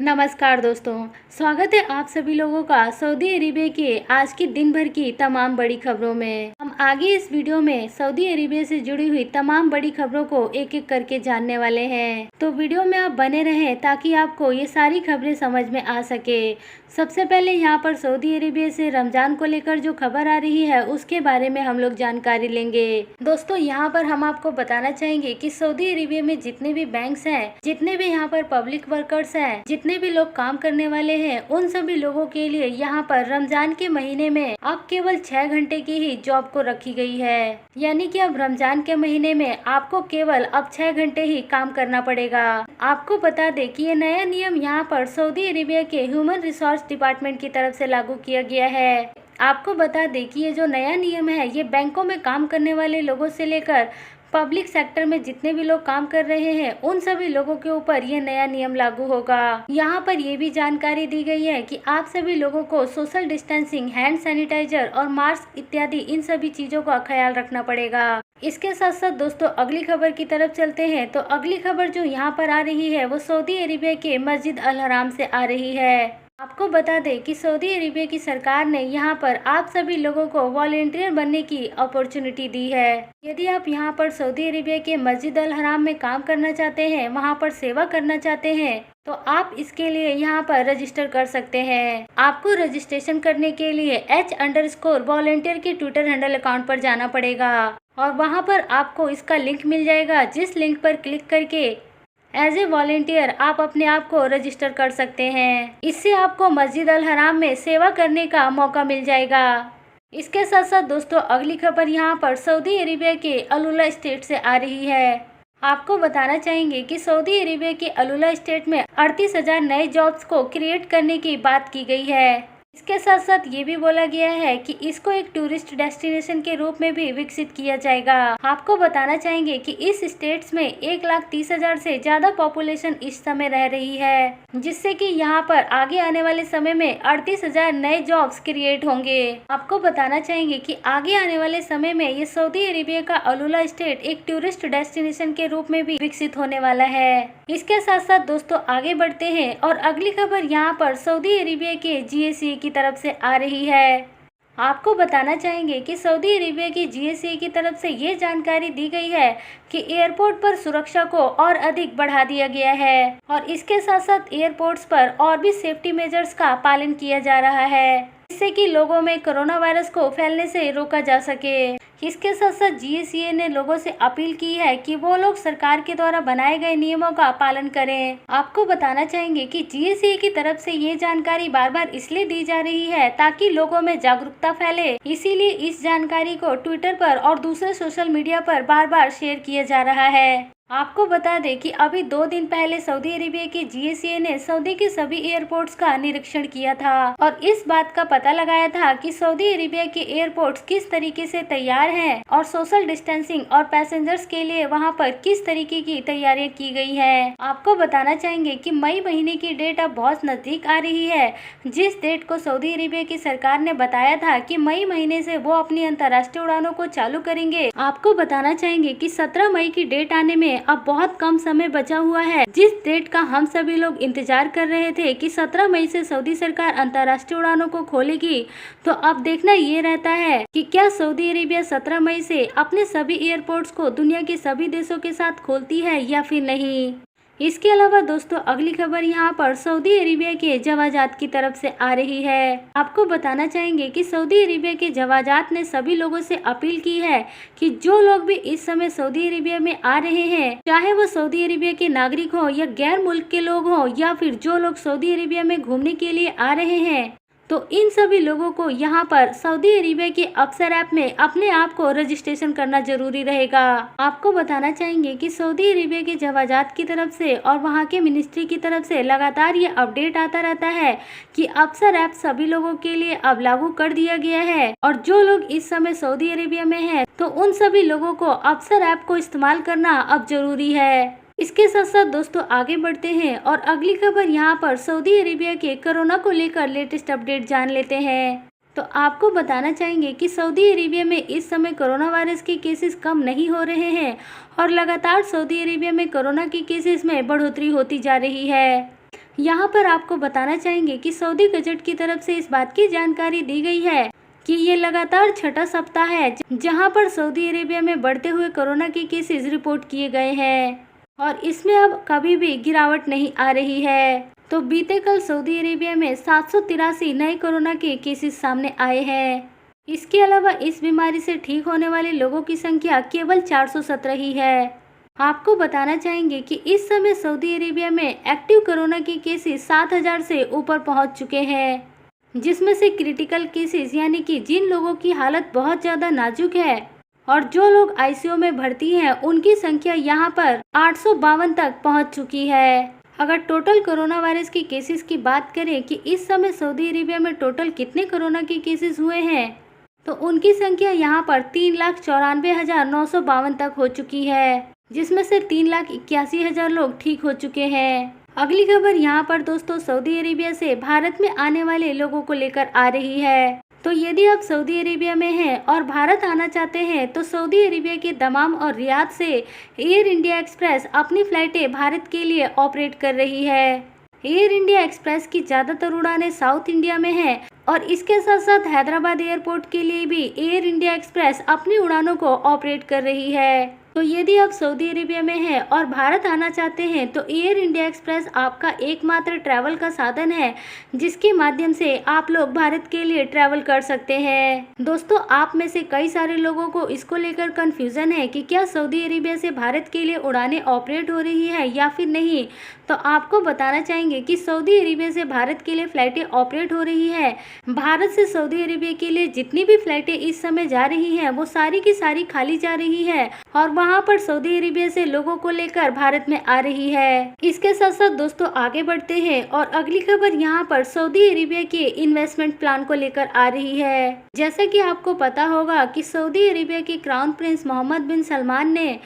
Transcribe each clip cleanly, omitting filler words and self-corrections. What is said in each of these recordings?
नमस्कार दोस्तों, स्वागत है आप सभी लोगों का सऊदी अरेबिया के आज की दिन भर की तमाम बड़ी खबरों में। हम आगे इस वीडियो में सऊदी अरेबिया से जुड़ी हुई तमाम बड़ी खबरों को एक एक करके जानने वाले हैं, तो वीडियो में आप बने रहें ताकि आपको ये सारी खबरें समझ में आ सके। सबसे पहले यहाँ पर सऊदी अरेबिया से रमजान को लेकर जो खबर आ रही है उसके बारे में हम लोग जानकारी लेंगे। दोस्तों, यहाँ पर हम आपको बताना चाहेंगे कि सऊदी अरेबिया में जितने भी बैंक्स हैं, जितने भी यहाँ पर पब्लिक वर्कर्स हैं, जितने भी लोग काम करने वाले हैं, उन सभी लोगों के लिए यहाँ पर रमजान के महीने में अब केवल 6 घंटे की ही जॉब को रखी गई है। यानी कि अब रमजान के महीने में आपको केवल अब 6 घंटे ही काम करना पड़ेगा। आपको बता दें कि ये नया नियम यहाँ पर सऊदी अरेबिया के ह्यूमन रिसोर्स डिपार्टमेंट की तरफ से लागू किया गया है। आपको बता दें कि ये जो नया नियम है ये बैंकों में काम करने वाले लोगों से लेकर पब्लिक सेक्टर में जितने भी लोग काम कर रहे हैं उन सभी लोगों के ऊपर ये नया नियम लागू होगा। यहाँ पर ये भी जानकारी दी गई है कि आप सभी लोगों को सोशल डिस्टेंसिंग, हैंड सैनिटाइजर और मास्क इत्यादि इन सभी चीजों का ख्याल रखना पड़ेगा। इसके साथ साथ दोस्तों अगली खबर की तरफ चलते हैं। तो अगली खबर जो यहाँ पर आ रही है वो सऊदी अरेबिया के मस्जिद अल हराम से आ रही है। आपको बता दें कि सऊदी अरेबिया की सरकार ने यहाँ पर आप सभी लोगों को वॉलेंटियर बनने की अपॉर्चुनिटी दी है। यदि आप यहाँ पर सऊदी अरेबिया के मस्जिद अल हराम में काम करना चाहते हैं, वहाँ पर सेवा करना चाहते हैं, तो आप इसके लिए यहाँ पर रजिस्टर कर सकते हैं। आपको रजिस्ट्रेशन करने के लिए H_volunteer के ट्विटर हैंडल अकाउंट पर जाना पड़ेगा और वहाँ पर आपको इसका लिंक मिल जाएगा, जिस लिंक पर क्लिक करके एज ए वॉलेंटियर आप अपने आप को रजिस्टर कर सकते हैं। इससे आपको मस्जिद अल हराम में सेवा करने का मौका मिल जाएगा। इसके साथ साथ दोस्तों अगली खबर यहाँ पर सऊदी अरेबिया के अलुला स्टेट से आ रही है। आपको बताना चाहेंगे कि सऊदी अरेबिया के अलुला स्टेट में 38,000 नए जॉब्स को क्रिएट करने की बात की गई है। इसके साथ साथ ये भी बोला गया है कि इसको एक टूरिस्ट डेस्टिनेशन के रूप में भी विकसित किया जाएगा। आपको बताना चाहेंगे कि इस स्टेट्स में 1,30,000 से ज्यादा पॉपुलेशन इस समय रह रही है, जिससे कि यहाँ पर आगे आने वाले समय में 38,000 नए जॉब्स क्रिएट होंगे। आपको बताना चाहेंगे कि आगे आने वाले समय में ये सऊदी अरेबिया का अलुला स्टेट एक टूरिस्ट डेस्टिनेशन के रूप में भी विकसित होने वाला है। इसके साथ साथ दोस्तों आगे बढ़ते हैं और अगली खबर यहाँ पर सऊदी अरेबिया के GSA की तरफ से आ रही है। आपको बताना चाहेंगे कि सऊदी अरेबिया की GSA की तरफ से ये जानकारी दी गई है कि एयरपोर्ट पर सुरक्षा को और अधिक बढ़ा दिया गया है और इसके साथ साथ एयरपोर्ट्स पर और भी सेफ्टी मेजर्स का पालन किया जा रहा है, जिससे कि लोगों में कोरोना वायरस को फैलने से रोका जा सके। इसके साथ साथ GSA ने लोगों से अपील की है कि वो लोग सरकार के द्वारा बनाए गए नियमों का पालन करें। आपको बताना चाहेंगे कि GSA की तरफ से ये जानकारी बार बार इसलिए दी जा रही है ताकि लोगों में जागरूकता फैले, इसीलिए इस जानकारी को ट्विटर पर और दूसरे सोशल मीडिया पर बार बार शेयर किया जा रहा है। आपको बता दें कि अभी 2 दिन पहले सऊदी अरेबिया की GSA ने सऊदी के सभी एयरपोर्ट्स का निरीक्षण किया था और इस बात का पता लगाया था कि सऊदी अरेबिया के एयरपोर्ट्स किस तरीके से तैयार हैं और सोशल डिस्टेंसिंग और पैसेंजर्स के लिए वहां पर किस तरीके की तैयारियां की गई हैं। आपको बताना चाहेंगे कि मई महीने की डेट अब बहुत नजदीक आ रही है, जिस डेट को सऊदी अरेबिया की सरकार ने बताया था कि मई महीने से वो अपनी अंतर्राष्ट्रीय उड़ानों को चालू करेंगे। आपको बताना चाहेंगे कि 17 मई की डेट आने में अब बहुत कम समय बचा हुआ है, जिस डेट का हम सभी लोग इंतजार कर रहे थे कि 17 मई से सऊदी सरकार अंतर्राष्ट्रीय उड़ानों को खोलेगी। तो अब देखना ये रहता है कि क्या सऊदी अरेबिया 17 मई से अपने सभी एयरपोर्ट्स को दुनिया के सभी देशों के साथ खोलती है या फिर नहीं। इसके अलावा दोस्तों अगली खबर यहाँ पर सऊदी अरेबिया के जवाजात की तरफ से आ रही है। आपको बताना चाहेंगे कि सऊदी अरेबिया के जवाजात ने सभी लोगों से अपील की है कि जो लोग भी इस समय सऊदी अरेबिया में आ रहे हैं, चाहे वो सऊदी अरेबिया के नागरिक हो या गैर मुल्क के लोग हो या फिर जो लोग सऊदी अरेबिया में घूमने के लिए आ रहे हैं, तो इन सभी लोगों को यहाँ पर सऊदी अरेबिया के अफसर ऐप में अपने आप को रजिस्ट्रेशन करना जरूरी रहेगा। आपको बताना चाहेंगे कि सऊदी अरेबिया के जवाजात की तरफ से और वहाँ के मिनिस्ट्री की तरफ से लगातार ये अपडेट आता रहता है कि अफसर ऐप सभी लोगों के लिए अब लागू कर दिया गया है और जो लोग इस समय सऊदी अरेबिया में हैं, तो उन सभी लोगों को अफसर ऐप को इस्तेमाल करना अब जरूरी है। इसके साथ साथ दोस्तों आगे बढ़ते हैं और अगली खबर यहाँ पर सऊदी अरेबिया के कोरोना को लेकर लेटेस्ट अपडेट जान लेते हैं। तो आपको बताना चाहेंगे कि सऊदी अरेबिया में इस समय कोरोना वायरस के केसेस कम नहीं हो रहे हैं और लगातार सऊदी अरेबिया में कोरोना के केसेस में बढ़ोतरी होती जा रही है। यहाँ पर आपको बताना चाहेंगे कि सऊदी गजट की तरफ से इस बात की जानकारी दी गई है कि ये लगातार छठा सप्ताह है जहां पर सऊदी अरेबिया में बढ़ते हुए कोरोना के केसेस रिपोर्ट किए गए हैं और इसमें अब कभी भी गिरावट नहीं आ रही है। तो बीते कल सऊदी अरेबिया में 783 नए कोरोना के केसेस सामने आए हैं। इसके अलावा इस बीमारी से ठीक होने वाले लोगों की संख्या केवल 417 ही है। आपको बताना चाहेंगे कि इस समय सऊदी अरेबिया में एक्टिव कोरोना के केसेस 7000 से ऊपर पहुंच चुके हैं, जिसमें से क्रिटिकल केसेस यानी कि जिन लोगों की हालत बहुत ज़्यादा नाजुक है और जो लोग आईसीयू में भर्ती हैं उनकी संख्या यहां पर 852 तक पहुंच चुकी है। अगर टोटल कोरोना वायरस के केसेस की बात करें कि इस समय सऊदी अरेबिया में टोटल कितने कोरोना के केसेस हुए हैं, तो उनकी संख्या यहां पर 3,94,952 तक हो चुकी है, जिसमें से 3,81,000 लोग ठीक हो चुके हैं। अगली खबर यहाँ पर दोस्तों सऊदी अरेबिया से भारत में आने वाले लोगों को लेकर आ रही है। तो यदि आप सऊदी अरेबिया में हैं और भारत आना चाहते हैं तो सऊदी अरेबिया के दमाम और रियाद से एयर इंडिया एक्सप्रेस अपनी फ्लाइटें भारत के लिए ऑपरेट कर रही है। एयर इंडिया एक्सप्रेस की ज़्यादातर उड़ानें साउथ इंडिया में हैं और इसके साथ साथ हैदराबाद एयरपोर्ट के लिए भी एयर इंडिया एक्सप्रेस अपनी उड़ानों को ऑपरेट कर रही है। तो यदि आप सऊदी अरेबिया में हैं और भारत आना चाहते हैं तो एयर इंडिया एक्सप्रेस आपका एकमात्र ट्रैवल का साधन है जिसके माध्यम से आप लोग भारत के लिए ट्रैवल कर सकते हैं। दोस्तों, आप में से कई सारे लोगों को इसको लेकर कंफ्यूजन है कि क्या सऊदी अरेबिया से भारत के लिए उड़ानें ऑपरेट हो रही है या फिर नहीं। तो आपको बताना चाहेंगे कि सऊदी अरेबिया से भारत के लिए फ्लाइटें ऑपरेट हो रही है। भारत से सऊदी अरेबिया के लिए जितनी भी फ्लाइटें इस समय जा रही हैं वो सारी की सारी खाली जा रही है और वहां पर सऊदी अरेबिया से लोगों को लेकर भारत में आ रही है। इसके साथ साथ दोस्तों आगे बढ़ते हैं और अगली खबर यहाँ पर सऊदी अरेबिया के इन्वेस्टमेंट प्लान को लेकर आ रही है। जैसा कि आपको पता होगा कि सऊदी अरेबिया के क्राउन प्रिंस मोहम्मद बिन सलमान ने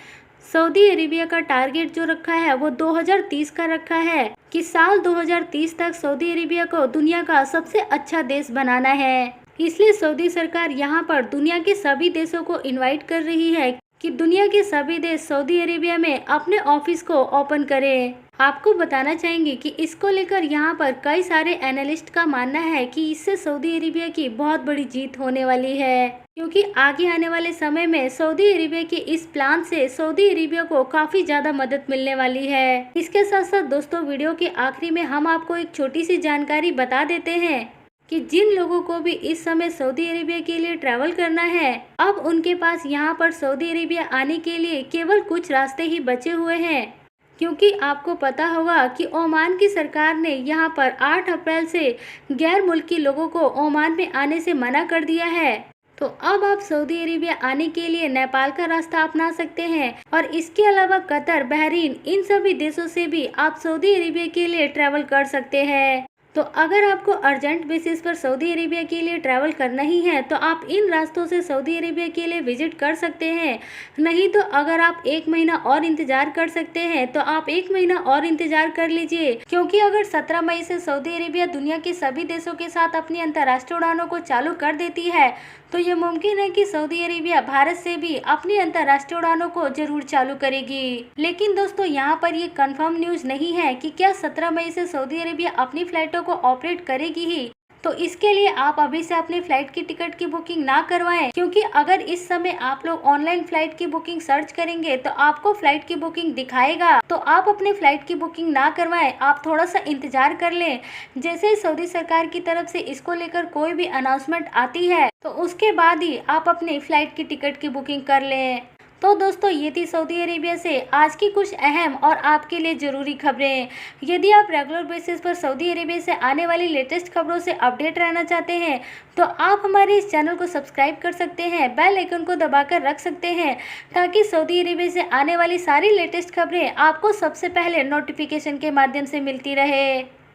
सऊदी अरेबिया का टारगेट जो रखा है वो 2030 का रखा है कि साल 2030 तक सऊदी अरेबिया को दुनिया का सबसे अच्छा देश बनाना है। इसलिए सऊदी सरकार यहाँ पर दुनिया के सभी देशों को इनवाइट कर रही है कि दुनिया के सभी देश सऊदी अरेबिया में अपने ऑफिस को ओपन करें। आपको बताना चाहेंगे कि इसको लेकर यहाँ पर कई सारे एनालिस्ट का मानना है कि इससे सऊदी अरेबिया की बहुत बड़ी जीत होने वाली है, क्योंकि आगे आने वाले समय में सऊदी अरेबिया के इस प्लान से सऊदी अरेबिया को काफी ज्यादा मदद मिलने वाली है। इसके साथ साथ दोस्तों वीडियो के आखिरी में हम आपको एक छोटी सी जानकारी बता देते हैं कि जिन लोगों को भी इस समय सऊदी अरेबिया के लिए ट्रैवल करना है अब उनके पास यहाँ पर सऊदी अरेबिया आने के लिए केवल कुछ रास्ते ही बचे हुए हैं, क्योंकि आपको पता होगा कि ओमान की सरकार ने यहाँ पर 8 अप्रैल से गैर मुल्की लोगों को ओमान में आने से मना कर दिया है। तो अब आप सऊदी अरेबिया आने के लिए नेपाल का रास्ता अपना सकते हैं और इसके अलावा कतर, बहरीन इन सभी देशों से भी आप सऊदी अरेबिया के लिए ट्रैवल कर सकते हैं। तो अगर आपको अर्जेंट बेसिस पर सऊदी अरेबिया के लिए ट्रैवल करना ही है तो आप इन रास्तों से सऊदी अरेबिया के लिए विजिट कर सकते हैं। नहीं तो अगर आप 1 महीना और इंतजार कर सकते हैं तो आप 1 महीना और इंतजार कर लीजिए, क्योंकि अगर 17 मई से सऊदी अरेबिया दुनिया के सभी देशों के साथ अपनी अंतर्राष्ट्रीय उड़ानों को चालू कर देती है तो ये मुमकिन है कि सऊदी अरेबिया भारत से भी अपनी अंतर्राष्ट्रीय उड़ानों को जरूर चालू करेगी। लेकिन दोस्तों यहाँ पर ये कंफर्म न्यूज नहीं है कि क्या 17 मई से सऊदी अरेबिया अपनी फ्लाइटों को ऑपरेट करेगी ही। तो इसके लिए आप अभी से अपनी फ्लाइट की टिकट की बुकिंग ना करवाएं, क्योंकि अगर इस समय आप लोग ऑनलाइन फ्लाइट की बुकिंग सर्च करेंगे तो आपको फ्लाइट की बुकिंग दिखाएगा। तो आप अपने फ्लाइट की बुकिंग ना करवाएं, आप थोड़ा सा इंतजार कर लें। जैसे सऊदी सरकार की तरफ से इसको लेकर कोई भी अनाउंसमेंट आती है तो उसके बाद ही आप अपनी फ्लाइट की टिकट की बुकिंग कर लें। तो दोस्तों ये थी सऊदी अरेबिया से आज की कुछ अहम और आपके लिए ज़रूरी खबरें। यदि आप रेगुलर बेसिस पर सऊदी अरेबिया से आने वाली लेटेस्ट खबरों से अपडेट रहना चाहते हैं तो आप हमारे इस चैनल को सब्सक्राइब कर सकते हैं, बेल आइकन को दबाकर रख सकते हैं ताकि सऊदी अरेबिया से आने वाली सारी लेटेस्ट खबरें आपको सबसे पहले नोटिफिकेशन के माध्यम से मिलती रहे।